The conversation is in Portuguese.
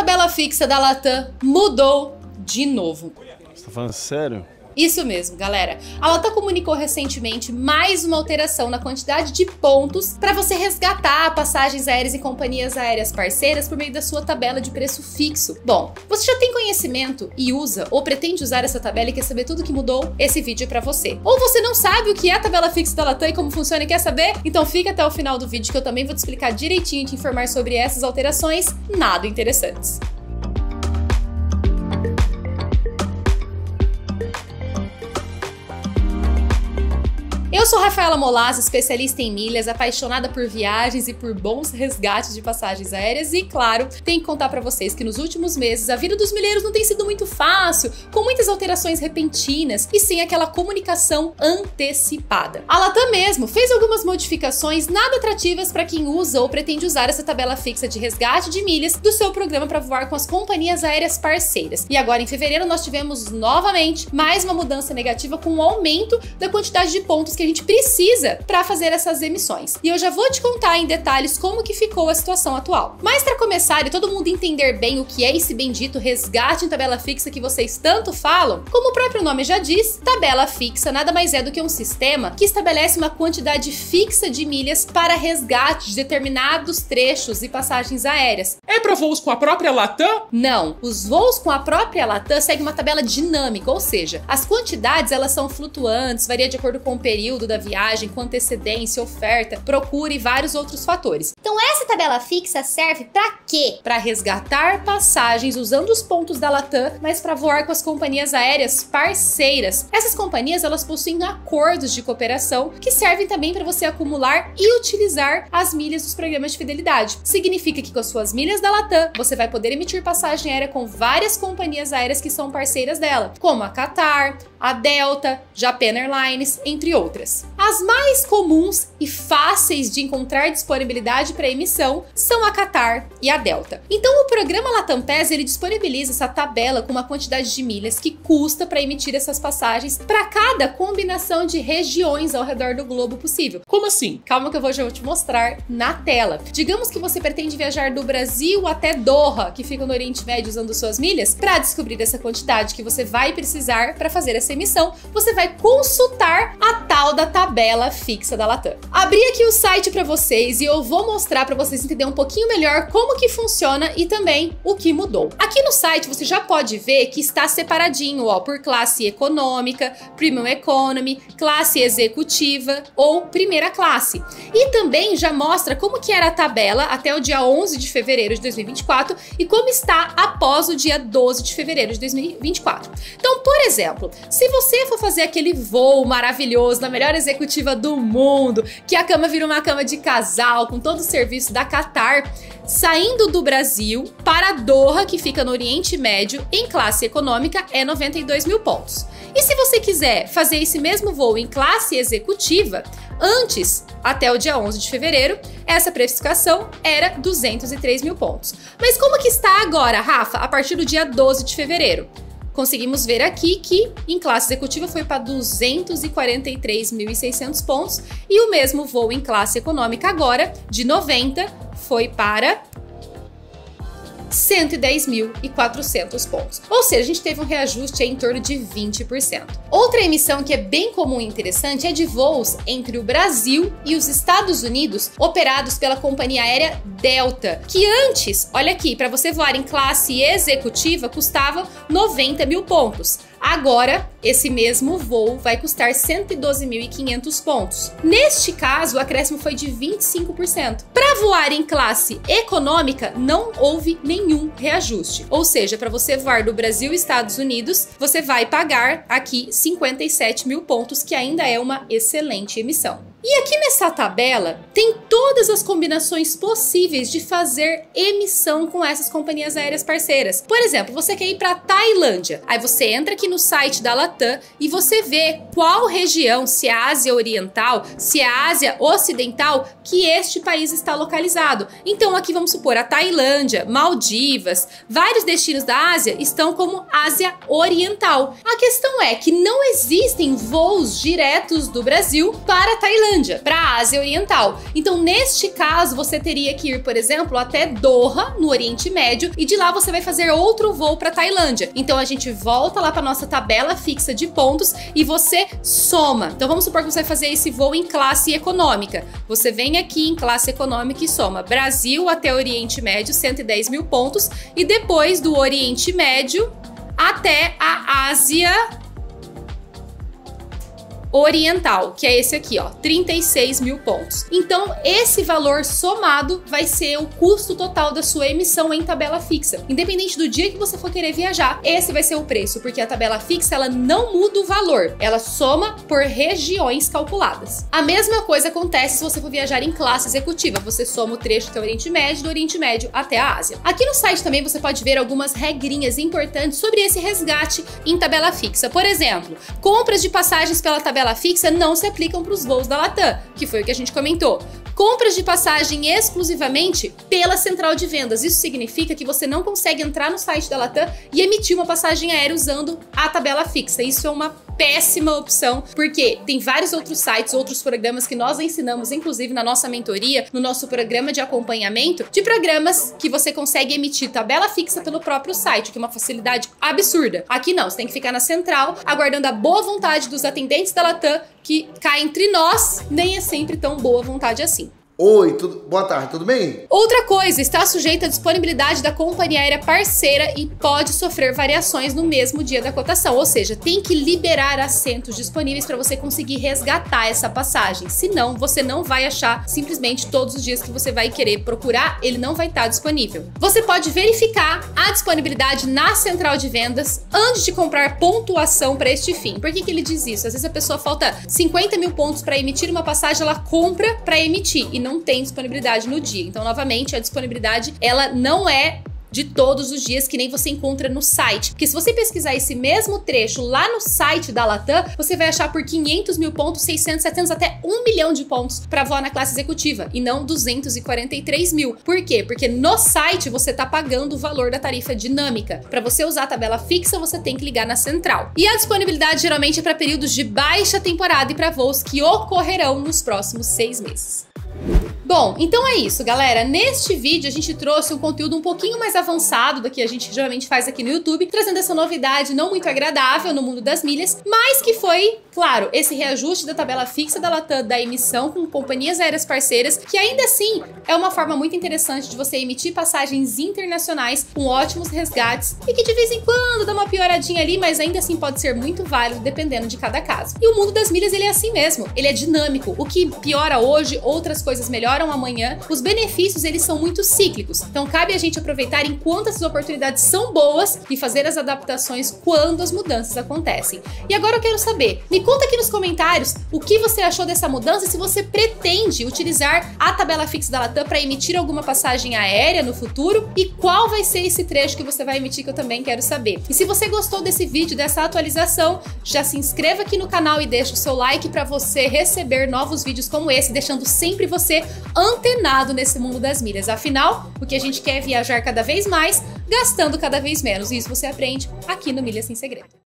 tabela fixa da Latam mudou de novo. Você tá falando sério? Isso mesmo, galera. A Latam comunicou recentemente mais uma alteração na quantidade de pontos para você resgatar passagens aéreas e companhias aéreas parceiras por meio da sua tabela de preço fixo. Bom, você já tem conhecimento e usa ou pretende usar essa tabela e quer saber tudo que mudou? Esse vídeo é para você. Ou você não sabe o que é a tabela fixa da Latam e como funciona e quer saber? Então fica até o final do vídeo que eu também vou te explicar direitinho e te informar sobre essas alterações nada interessantes. Eu sou Rafaela Molaz, especialista em milhas, apaixonada por viagens e por bons resgates de passagens aéreas e, claro, tenho que contar pra vocês que nos últimos meses a vida dos milheiros não tem sido muito fácil, com muitas alterações repentinas e sem aquela comunicação antecipada. A Latam mesmo fez algumas modificações nada atrativas para quem usa ou pretende usar essa tabela fixa de resgate de milhas do seu programa para voar com as companhias aéreas parceiras. E agora em fevereiro nós tivemos novamente mais uma mudança negativa com o aumento da quantidade de pontos que a gente precisa para fazer essas emissões. E eu já vou te contar em detalhes como que ficou a situação atual. Mas para começar e todo mundo entender bem o que é esse bendito resgate em tabela fixa que vocês tanto falam, como o próprio nome já diz, tabela fixa nada mais é do que um sistema que estabelece uma quantidade fixa de milhas para resgate de determinados trechos e passagens aéreas. É para voos com a própria Latam? Não, os voos com a própria Latam seguem uma tabela dinâmica, ou seja, as quantidades elas são flutuantes, varia de acordo com o período da viagem, com antecedência, oferta, procura e vários outros fatores. Então essa tabela fixa serve para quê? Para resgatar passagens usando os pontos da Latam, mas para voar com as companhias aéreas parceiras. Essas companhias elas possuem acordos de cooperação que servem também para você acumular e utilizar as milhas dos programas de fidelidade. Significa que com as suas milhas da Latam, você vai poder emitir passagem aérea com várias companhias aéreas que são parceiras dela, como a Qatar, a Delta, Japan Airlines, entre outras. As mais comuns e fáceis de encontrar disponibilidade para emissão são a Qatar e a Delta. Então o programa Latam PES ele disponibiliza essa tabela com uma quantidade de milhas que custa para emitir essas passagens para cada combinação de regiões ao redor do globo possível. Como assim? Calma que eu vou já te mostrar na tela. Digamos que você pretende viajar do Brasil até Doha, que fica no Oriente Médio, usando suas milhas. Para descobrir essa quantidade que você vai precisar para fazer essa emissão, você vai consultar a tal da tabela fixa da Latam. Abri aqui o site para vocês e eu vou mostrar para vocês entenderem um pouquinho melhor como que funciona e também o que mudou. Aqui no site você já pode ver que está separadinho, ó, por classe econômica, Premium Economy, classe executiva ou primeira classe. E também já mostra como que era a tabela até o dia 11 de fevereiro de 2024 e como está após o dia 12 de fevereiro de 2024. Então, por exemplo, se você for fazer aquele voo maravilhoso na melhor executiva do mundo, que a cama vira uma cama de casal, com todo o serviço da Qatar, saindo do Brasil para Doha, que fica no Oriente Médio, em classe econômica, é 92 mil pontos. E se você quiser fazer esse mesmo voo em classe executiva, antes, até o dia 11 de fevereiro, essa precificação era 203 mil pontos. Mas como que está agora, Rafa, a partir do dia 12 de fevereiro? Conseguimos ver aqui que em classe executiva foi para 243.600 pontos e o mesmo voo em classe econômica agora, de 90, foi para 110.400 pontos. Ou seja, a gente teve um reajuste em torno de 20%. Outra emissão que é bem comum e interessante é de voos entre o Brasil e os Estados Unidos, operados pela companhia aérea Delta, que antes, olha aqui, para você voar em classe executiva custava 90 mil pontos. Agora, esse mesmo voo vai custar 112.500 pontos. Neste caso, o acréscimo foi de 25%. Para voar em classe econômica, não houve nenhum reajuste. Ou seja, para você voar do Brasil e Estados Unidos, você vai pagar aqui 57 mil pontos, que ainda é uma excelente emissão. E aqui nessa tabela tem todas as combinações possíveis de fazer emissão com essas companhias aéreas parceiras. Por exemplo, você quer ir para Tailândia, aí você entra aqui no site da Latam e você vê qual região, se é a Ásia Oriental, se é a Ásia Ocidental, que este país está localizado. Então aqui vamos supor a Tailândia, Maldivas, vários destinos da Ásia estão como Ásia Oriental. A questão é que não existem voos diretos do Brasil para a Tailândia. Tailândia, para a Ásia Oriental. Então, neste caso, você teria que ir, por exemplo, até Doha, no Oriente Médio, e de lá você vai fazer outro voo para Tailândia. Então, a gente volta lá para nossa tabela fixa de pontos e você soma. Então, vamos supor que você vai fazer esse voo em classe econômica. Você vem aqui em classe econômica e soma Brasil até Oriente Médio, 110 mil pontos, e depois do Oriente Médio até a Ásia Oriental, que é esse aqui, ó, 36 mil pontos. Então, esse valor somado vai ser o custo total da sua emissão em tabela fixa. Independente do dia que você for querer viajar, esse vai ser o preço, porque a tabela fixa, ela não muda o valor, ela soma por regiões calculadas. A mesma coisa acontece se você for viajar em classe executiva, você soma o trecho até o Oriente Médio, do Oriente Médio até a Ásia. Aqui no site também você pode ver algumas regrinhas importantes sobre esse resgate em tabela fixa. Por exemplo, compras de passagens pela tabela fixa não se aplicam para os voos da Latam, que foi o que a gente comentou. Compras de passagem exclusivamente pela central de vendas. Isso significa que você não consegue entrar no site da Latam e emitir uma passagem aérea usando a tabela fixa. Isso é uma péssima opção, porque tem vários outros sites, outros programas que nós ensinamos, inclusive na nossa mentoria, no nosso programa de acompanhamento, de programas que você consegue emitir tabela fixa pelo próprio site, que é uma facilidade absurda. Aqui não, você tem que ficar na central, aguardando a boa vontade dos atendentes da Latam, que cá entre nós, nem é sempre tão boa vontade assim. Oi, boa tarde, tudo bem? Outra coisa, está sujeita à disponibilidade da companhia aérea parceira e pode sofrer variações no mesmo dia da cotação, ou seja, tem que liberar assentos disponíveis para você conseguir resgatar essa passagem, senão você não vai achar simplesmente todos os dias que você vai querer procurar, ele não vai estar disponível. Você pode verificar a disponibilidade na central de vendas antes de comprar pontuação para este fim. Por que ele diz isso? Às vezes a pessoa falta 50 mil pontos para emitir uma passagem, ela compra para emitir e não tem disponibilidade no dia. Então, novamente, a disponibilidade, ela não é de todos os dias, que nem você encontra no site. Porque se você pesquisar esse mesmo trecho lá no site da Latam, você vai achar por 500 mil pontos, 600, 700, até 1 milhão de pontos para voar na classe executiva, e não 243 mil. Por quê? Porque no site você tá pagando o valor da tarifa dinâmica. Para você usar a tabela fixa, você tem que ligar na central. E a disponibilidade geralmente é para períodos de baixa temporada e para voos que ocorrerão nos próximos 6 meses. Bom, então é isso, galera. Neste vídeo a gente trouxe um conteúdo um pouquinho mais avançado do que a gente geralmente faz aqui no YouTube, trazendo essa novidade não muito agradável no mundo das milhas, mas que foi, claro, esse reajuste da tabela fixa da Latam da emissão com companhias aéreas parceiras, que ainda assim é uma forma muito interessante de você emitir passagens internacionais com ótimos resgates e que de vez em quando dá uma pioradinha ali, mas ainda assim pode ser muito válido dependendo de cada caso. E o mundo das milhas, ele é assim mesmo, ele é dinâmico. O que piora hoje, outras coisas melhoram amanhã. Os benefícios, eles são muito cíclicos. Então cabe a gente aproveitar enquanto essas oportunidades são boas e fazer as adaptações quando as mudanças acontecem. E agora eu quero saber, me conta aqui nos comentários o que você achou dessa mudança, se você pretende utilizar a tabela fixa da Latam para emitir alguma passagem aérea no futuro e qual vai ser esse trecho que você vai emitir, que eu também quero saber. E se você gostou desse vídeo, dessa atualização, já se inscreva aqui no canal e deixa o seu like para você receber novos vídeos como esse, deixando sempre você antenado nesse mundo das milhas. Afinal, o que a gente quer é viajar cada vez mais, gastando cada vez menos. E isso você aprende aqui no Milhas Sem Segredo.